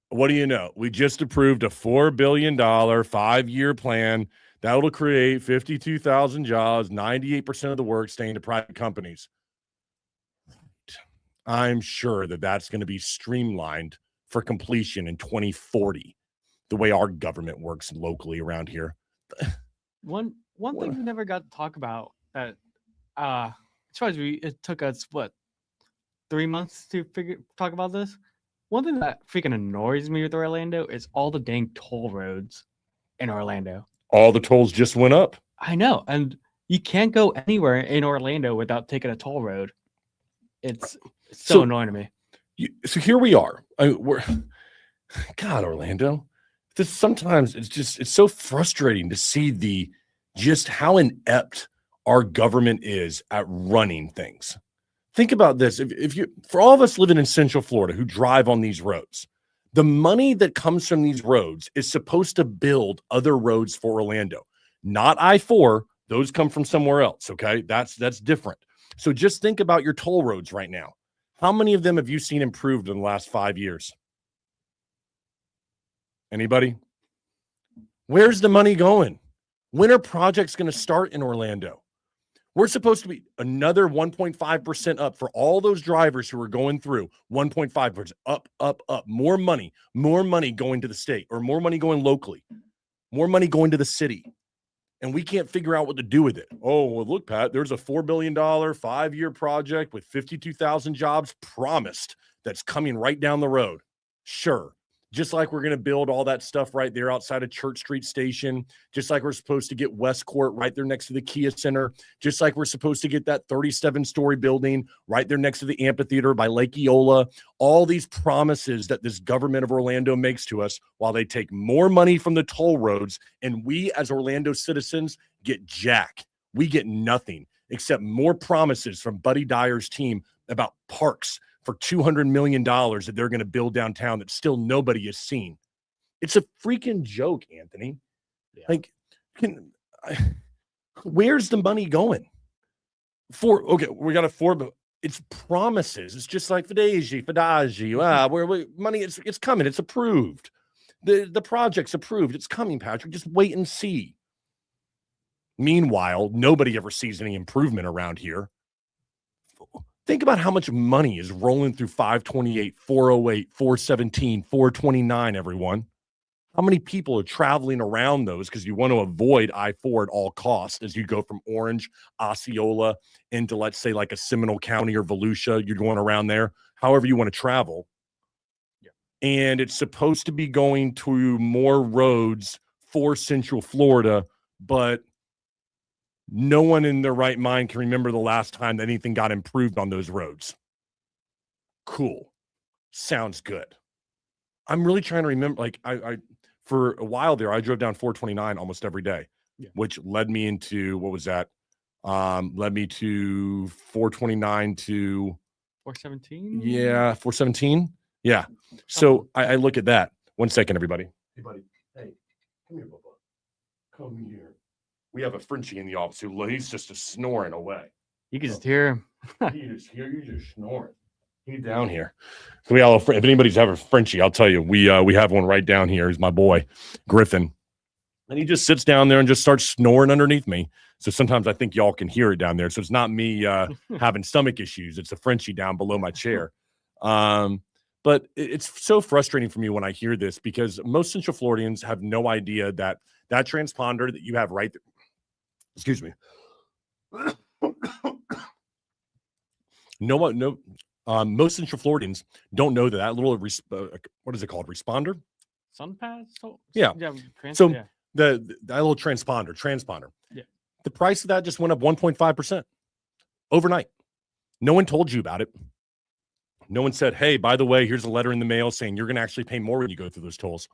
B: What do you know? We just approved a $4 billion 5-year plan that will create 52,000 jobs, 98% of the work staying to private companies. I'm sure that that's going to be streamlined for completion in 2040, the way our government works locally around here.
C: One thing we never got to talk about that as far as it took us 3 months to talk about this. One thing that freaking annoys me with Orlando is all the dang toll roads in Orlando.
B: All the tolls just went up.
C: I know, and you can't go anywhere in Orlando without taking a toll road. It's so annoying to me.
B: So here we are. God, Orlando. Sometimes it's so frustrating to see just how inept our government is at running things. Think about this. If you, for all of us living in Central Florida who drive on these roads, The money that comes from these roads is supposed to build other roads for Orlando, not I-4. Those come from somewhere else. Okay. That's different. So just think about your toll roads right now. How many of them have you seen improved in the last 5 years? Anybody? Where's the money going? When are projects going to start in Orlando? We're supposed to be another 1.5% up for all those drivers who are going through. 1.5% up, up, up. More money going to the state, or more money going locally, more money going to the city. And we can't figure out what to do with it. Oh, well, look, Pat, there's a $4 billion 5-year project with 52,000 jobs promised that's coming right down the road. Sure. Just like we're going to build all that stuff right there outside of Church Street Station, just like we're supposed to get West Court right there next to the Kia Center, just like we're supposed to get that 37-story building right there next to the amphitheater by Lake Eola. All these promises that this government of Orlando makes to us while they take more money from the toll roads, and we as Orlando citizens get jack. We get nothing except more promises from Buddy Dyer's team about parks for $200 million that they're going to build downtown that still nobody has seen. It's a freaking joke, Anthony. Yeah. Like, where's the money going? We got but it's promises. It's just like Fadagi. Where money, it's coming. It's approved. The project's approved. It's coming, Patrick. Just wait and see. Meanwhile, nobody ever sees any improvement around here. Think about how much money is rolling through 528, 408, 417, 429, everyone. How many people are traveling around those because you want to avoid I-4 at all costs as you go from Orange, Osceola, into, let's say, like a Seminole County or Volusia. You're going around there, however you want to travel. Yeah. And it's supposed to be going to more roads for Central Florida, but no one in their right mind can remember the last time that anything got improved on those roads. Cool. Sounds good. I'm really trying to remember, like, I for a while there, I drove down 429 almost every day, which led me into, what was that? Led me to 429 to
C: 417.
B: Yeah, 417. Yeah. So I look at that. 1 second, everybody. Hey, buddy. Hey, come here, Bubba. Come here. We have a Frenchie in the office who he's just snoring away.
C: You can just hear him.
B: You just snoring. He's down here. So if anybody's ever Frenchie, I'll tell you, we have one right down here. He's my boy, Griffin. And he just sits down there and just starts snoring underneath me. So sometimes I think y'all can hear it down there. So it's not me having stomach issues. It's a Frenchie down below my chair. But it's so frustrating for me when I hear this, because most Central Floridians have no idea that transponder that you have right there. Excuse me. Most Central Floridians don't know that little, what is it called? Responder?
C: Sunpass?
B: Yeah. That little transponder. Yeah. The price of that just went up 1.5% overnight. No one told you about it. No one said, hey, by the way, here's a letter in the mail saying you're going to actually pay more when you go through those tolls.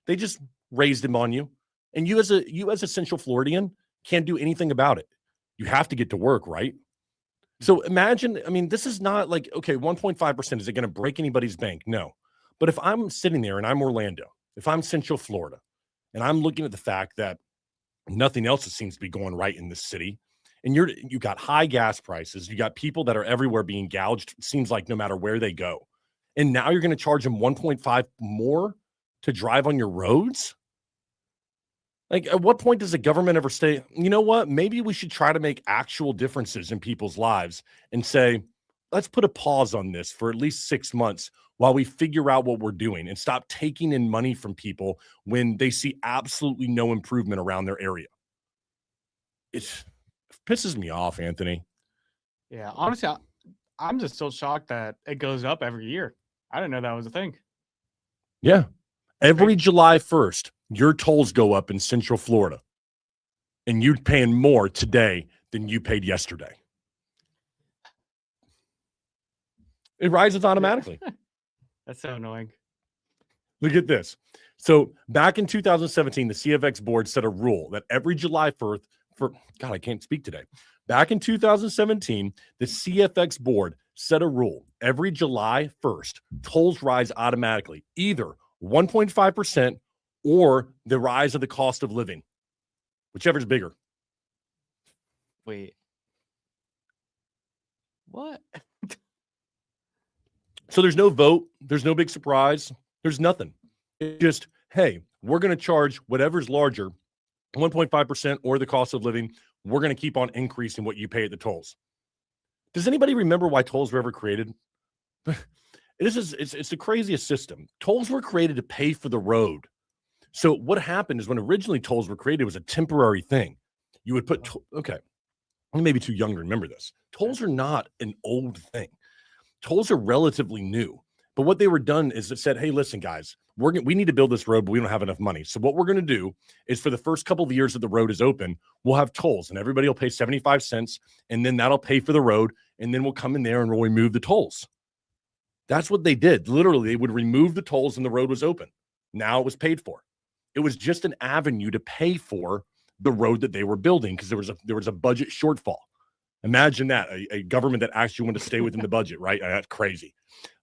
B: They just raised them on you. And you as a Central Floridian can't do anything about it. You have to get to work, right? So imagine, this is not like, okay, 1.5%, is it going to break anybody's bank? No. But if I'm sitting there and I'm Orlando, if I'm Central Florida, and I'm looking at the fact that nothing else seems to be going right in this city, and you got high gas prices, you got people that are everywhere being gouged, it seems like no matter where they go. And now you're going to charge them 1.5 more to drive on your roads? Like, at what point does the government ever say, you know what, maybe we should try to make actual differences in people's lives and say, let's put a pause on this for at least 6 months while we figure out what we're doing, and stop taking in money from people when they see absolutely no improvement around their area. It pisses me off, Anthony.
C: Yeah, honestly, I'm just still shocked that it goes up every year. I didn't know that was a thing.
B: Yeah. Every July 1st, your tolls go up in Central Florida, and you're paying more today than you paid yesterday. It rises automatically.
C: That's so annoying.
B: Look at this. So back in 2017, the CFX board set a rule that every July 1st, I can't speak today. Back in 2017, the CFX board set a rule. Every July 1st, tolls rise automatically, either 1.5%, or the rise of the cost of living, whichever's bigger.
C: Wait. What?
B: So there's no vote. There's no big surprise. There's nothing. It's just, hey, we're going to charge whatever's larger, 1.5% or the cost of living. We're going to keep on increasing what you pay at the tolls. Does anybody remember why tolls were ever created? It's the craziest system. Tolls were created to pay for the road. So what happened is when originally tolls were created, it was a temporary thing. You would put, okay, I may be too young to remember this. Tolls are not an old thing. Tolls are relatively new. But what they were done is it said, hey, listen, guys, we need to build this road, but we don't have enough money. So what we're going to do is for the first couple of years that the road is open, we'll have tolls and everybody will pay 75 cents. And then that'll pay for the road. And then we'll come in there and we'll remove the tolls. That's what they did. Literally, they would remove the tolls and the road was open. Now it was paid for. It was just an avenue to pay for the road that they were building because there was a budget shortfall. Imagine that, a government that actually wanted to stay within the budget, right? That's crazy.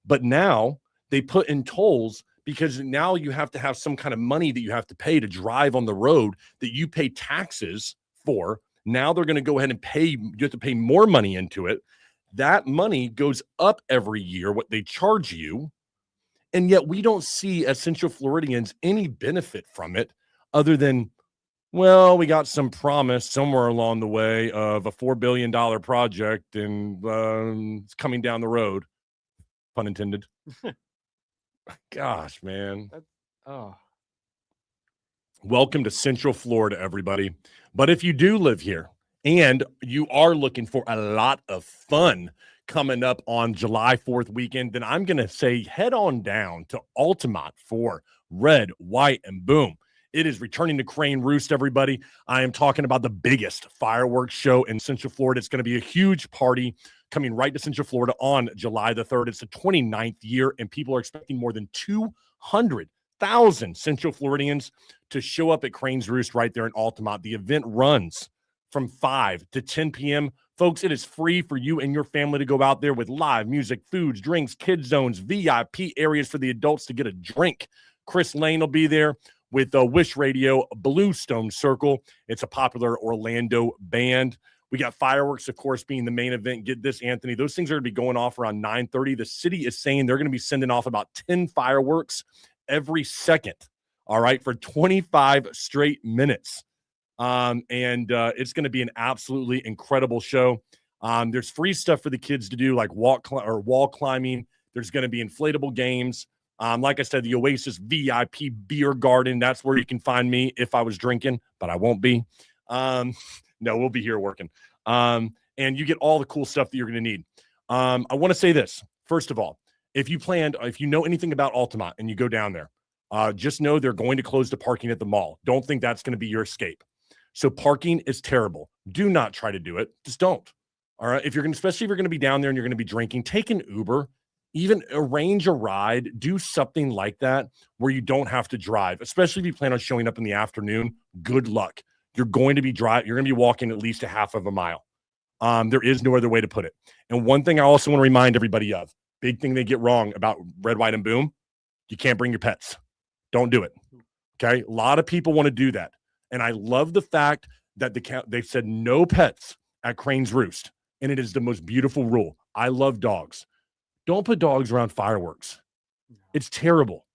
B: But now they put in tolls because now you have to have some kind of money that you have to pay to drive on the road that you pay taxes for. Now they're going to go ahead and pay. You have to pay more money into it. That money goes up every year, what they charge you. And yet we don't see as Central Floridians any benefit from it other than, well, we got some promise somewhere along the way of a $4 billion project and it's coming down the road. Pun intended. Gosh, man. Welcome to Central Florida, everybody. But if you do live here and you are looking for a lot of fun coming up on July 4th weekend, then I'm going to say head on down to Altamont for Red, White, and Boom. It is returning to Crane Roost, everybody. I am talking about the biggest fireworks show in Central Florida. It's going to be a huge party coming right to Central Florida on July the 3rd. It's the 29th year, and people are expecting more than 200,000 Central Floridians to show up at Crane's Roost right there in Altamont. The event runs from 5 to 10 p.m. Folks, it is free for you and your family to go out there with live music, foods, drinks, kid zones, VIP areas for the adults to get a drink. Chris Lane will be there with Wish Radio, Bluestone Circle. It's a popular Orlando band. We got fireworks, of course, being the main event. Get this, Anthony. Those things are going to be going off around 9:30. The city is saying they're going to be sending off about 10 fireworks every second, all right, for 25 straight minutes. It's going to be an absolutely incredible show. There's free stuff for the kids to do, like wall climbing. There's going to be inflatable games. Like I said, the Oasis VIP beer garden. That's where you can find me if I was drinking, but I won't be. No, we'll be here working. And you get all the cool stuff that you're going to need. I want to say this. First of all, if you know anything about Altamont and you go down there, just know they're going to close the parking at the mall. Don't think that's going to be your escape. So parking is terrible. Do not try to do it. Just don't. All right. Especially if you're going to be down there and you're going to be drinking, take an Uber. Even arrange a ride, do something like that where you don't have to drive, especially if you plan on showing up in the afternoon. Good luck. You're going to be walking at least a half of a mile. There is no other way to put it. And one thing I also want to remind everybody of, big thing they get wrong about Red, White, and Boom, you can't bring your pets. Don't do it. Okay? A lot of people want to do that. And I love the fact that they've said no pets at Crane's Roost. And it is the most beautiful rule. I love dogs. Don't put dogs around fireworks. It's terrible.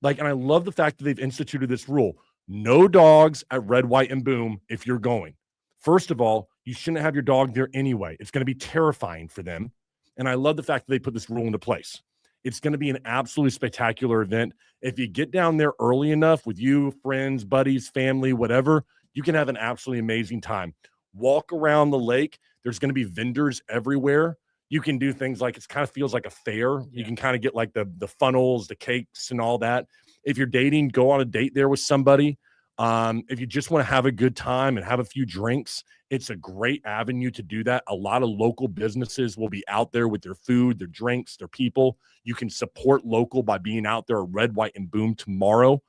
B: And I love the fact that they've instituted this rule. No dogs at Red, White, and Boom if you're going. First of all, you shouldn't have your dog there anyway. It's going to be terrifying for them. And I love the fact that they put this rule into place. It's going to be an absolutely spectacular event. If you get down there early enough with you, friends, buddies, family, whatever, you can have an absolutely amazing time. Walk around the lake. There's going to be vendors everywhere. You can do things like it kind of feels like a fair. Yeah. You can kind of get like the funnels, the cakes, and all that. If you're dating, go on a date there with somebody. If you just want to have a good time and have a few drinks, it's a great avenue to do that. A lot of local businesses will be out there with their food, their drinks, their people. You can support local by being out there at Red, White, and Boom tomorrow.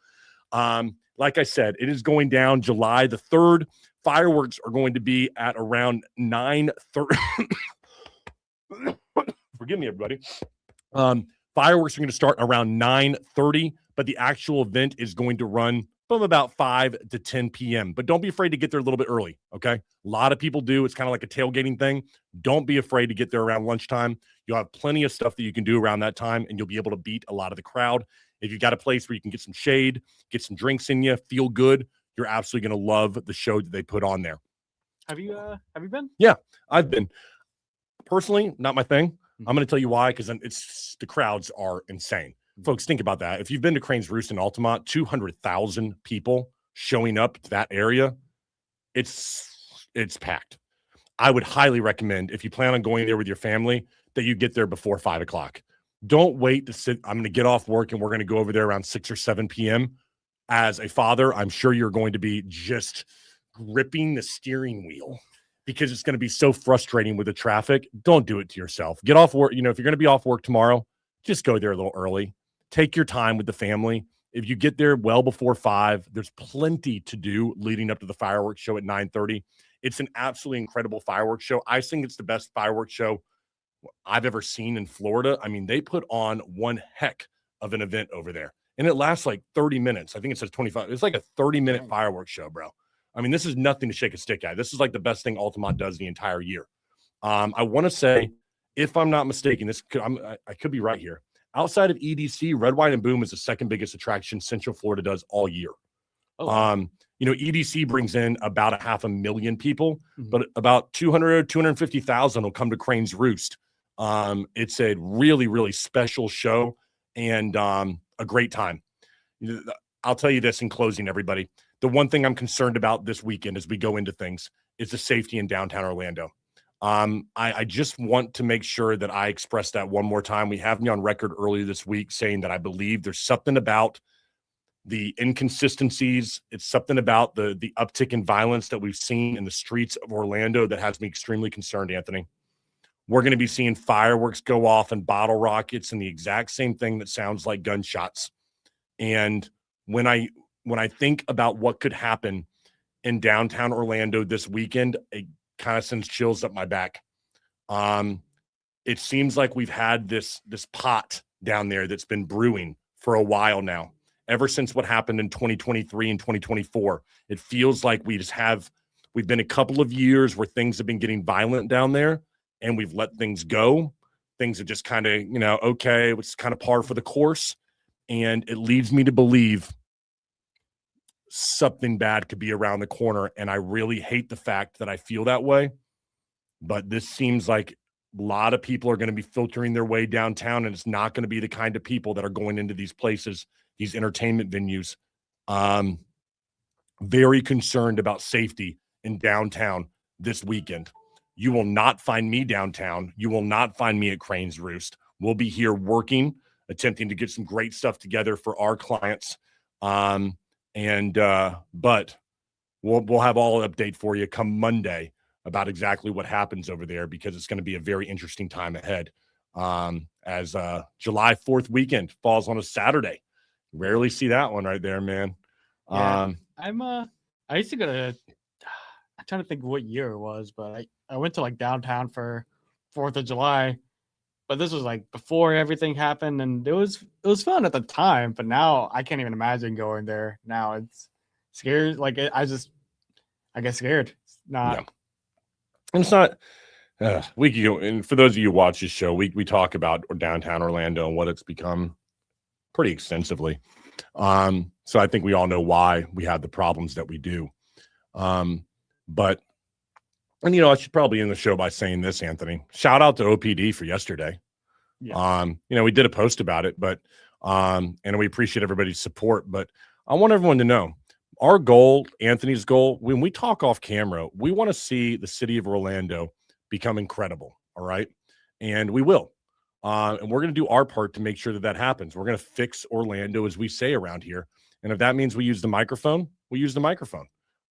B: Like I said, it is going down July the 3rd. Fireworks are going to be at around 9:30. Forgive me, everybody. Fireworks are going to start around 9:30, but the actual event is going to run from about 5 to 10 p.m. But don't be afraid to get there a little bit early, okay? A lot of people do. It's kind of like a tailgating thing. Don't be afraid to get there around lunchtime. You'll have plenty of stuff that you can do around that time, and you'll be able to beat a lot of the crowd. If you've got a place where you can get some shade, get some drinks in you, feel good, you're absolutely going to love the show that they put on there.
C: Have you been?
B: Yeah, I've been. Personally, not my thing. I'm going to tell you why, because it's the crowds are insane. Folks, think about that. If you've been to Crane's Roost in Altamont, 200,000 people showing up to that area, it's packed. I would highly recommend, if you plan on going there with your family, that you get there before 5 o'clock. Don't wait to sit. I'm going to get off work and we're going to go over there around 6 or 7 p.m. As a father, I'm sure you're going to be just gripping the steering wheel because it's going to be so frustrating with the traffic. Don't do it to yourself. Get off work. If you're going to be off work tomorrow, just go there a little early. Take your time with the family. If you get there well before 5, there's plenty to do leading up to the fireworks show at 9:30. It's an absolutely incredible fireworks show. I think it's the best fireworks show I've ever seen in Florida. I mean, they put on one heck of an event over there, and it lasts like 30 minutes. I think it says 25. It's like a 30-minute fireworks show, bro. I mean, this is nothing to shake a stick at. This is like the best thing Altamont does the entire year. I want to say, if I'm not mistaken, I could be right here. Outside of EDC, Red, White, and Boom is the second biggest attraction Central Florida does all year. Oh. EDC brings in about 500,000 people, but about 250,000 will come to Crane's Roost. It's a really, really special show and a great time. I'll tell you this in closing, everybody. The one thing I'm concerned about this weekend as we go into things is the safety in downtown Orlando. I just want to make sure that I express that one more time. We have me on record earlier this week saying that I believe there's something about the inconsistencies. It's something about the uptick in violence that we've seen in the streets of Orlando that has me extremely concerned, Anthony. We're going to be seeing fireworks go off and bottle rockets and the exact same thing that sounds like gunshots. And when I think about what could happen in downtown Orlando this weekend, it kind of sends chills up my back. It seems like we've had this pot down there that's been brewing for a while now, ever since what happened in 2023 and 2024. It feels like we've been a couple of years where things have been getting violent down there and we've let things go. Things are just kind of, okay, it's kind of par for the course. And it leads me to believe something bad could be around the corner. And I really hate the fact that I feel that way. But this seems like a lot of people are going to be filtering their way downtown, and it's not going to be the kind of people that are going into these places, these entertainment venues. Very concerned about safety in downtown this weekend. You will not find me downtown. You will not find me at Crane's Roost. We'll be here working, attempting to get some great stuff together for our clients. But we'll have all update for you come Monday about exactly what happens over there, because it's going to be a very interesting time ahead. As July 4th weekend falls on a Saturday. Rarely see that one right there, man.
C: Yeah, I used to go to, I'm trying to think what year it was, but I went to like downtown for 4th of July, but this was like before everything happened, and it was fun at the time, but now I can't even imagine going there. Now it's scary. Like I get scared. It's not.
B: Yeah. And it's not. We can go, and for those of you who watch this show, we talk about downtown Orlando and what it's become pretty extensively. So I think we all know why we have the problems that we do. But I should probably end the show by saying this, Anthony. Shout out to OPD for yesterday. Yeah. We did a post about it, but and we appreciate everybody's support. But I want everyone to know our goal, Anthony's goal, when we talk off camera, we want to see the city of Orlando become incredible. All right. And we will. And we're going to do our part to make sure that happens. We're going to fix Orlando, as we say around here. And if that means we use the microphone, we use the microphone.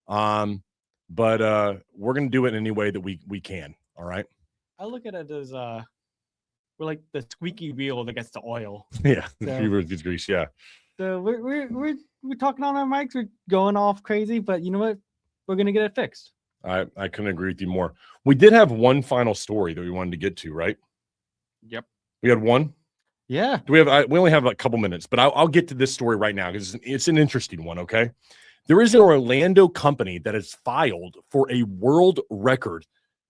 B: But we're going to do it in any way that we can. All right.
C: I look at it as we're like the squeaky wheel that gets the oil.
B: Yeah. So, grease. Yeah.
C: So we're talking on our mics. We're going off crazy, but you know what? We're going to get it fixed.
B: I couldn't agree with you more. We did have one final story that we wanted to get to, right?
C: Yep.
B: We had one?
C: Yeah.
B: Do we have? We only have a couple minutes, but I'll get to this story right now because it's an interesting one. Okay, there is an Orlando company that has filed for a world record,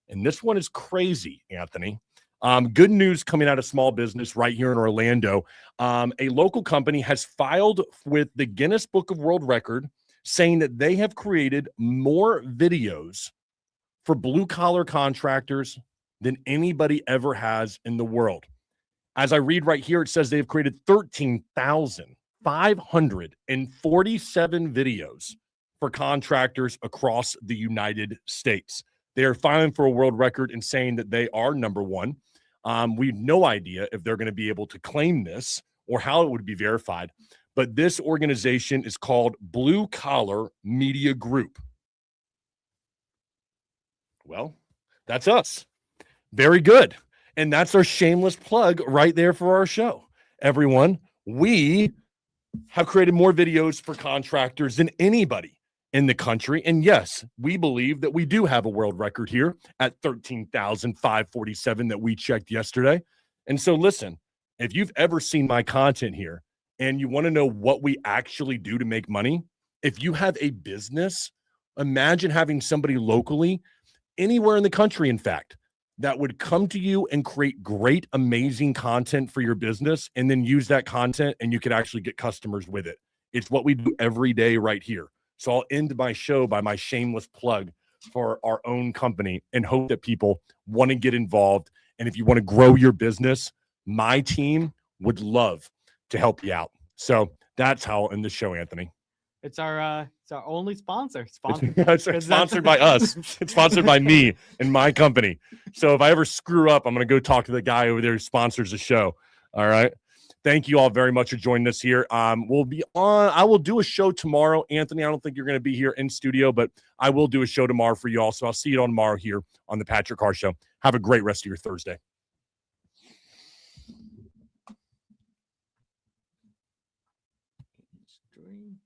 B: and this one is crazy, Anthony. Good news coming out of small business right here in Orlando. A local company has filed with the Guinness Book of World Record, saying that they have created more videos for blue-collar contractors than anybody ever has in the world. As I read right here, it says they've created 13,547 videos for contractors across the United States. They are filing for a world record and saying that they are number one. We have no idea if they're going to be able to claim this or how it would be verified. But this organization is called Blue Collar Media Group. Well, that's us. Very good. And that's our shameless plug right there for our show. Everyone, we have created more videos for contractors than anybody in the country. And yes, we believe that we do have a world record here at 13,547 that we checked yesterday. And so listen, if you've ever seen my content here and you want to know what we actually do to make money, if you have a business, imagine having somebody locally, anywhere in the country, in fact, that would come to you and create great, amazing content for your business and then use that content and you could actually get customers with it. It's what we do every day right here. So I'll end my show by my shameless plug for our own company and hope that people want to get involved. And if you want to grow your business, my team would love to help you out. So that's how I'll end the show, Anthony.
C: It's our only sponsor.
B: It's sponsored by us. It's sponsored by me and my company. So if I ever screw up, I'm going to go talk to the guy over there who sponsors the show. All right. Thank you all very much for joining us here. We'll be on. I will do a show tomorrow. Anthony, I don't think you're going to be here in studio, but I will do a show tomorrow for you all. So I'll see you on tomorrow here on the Patrick Carr Show. Have a great rest of your Thursday.
C: Stream.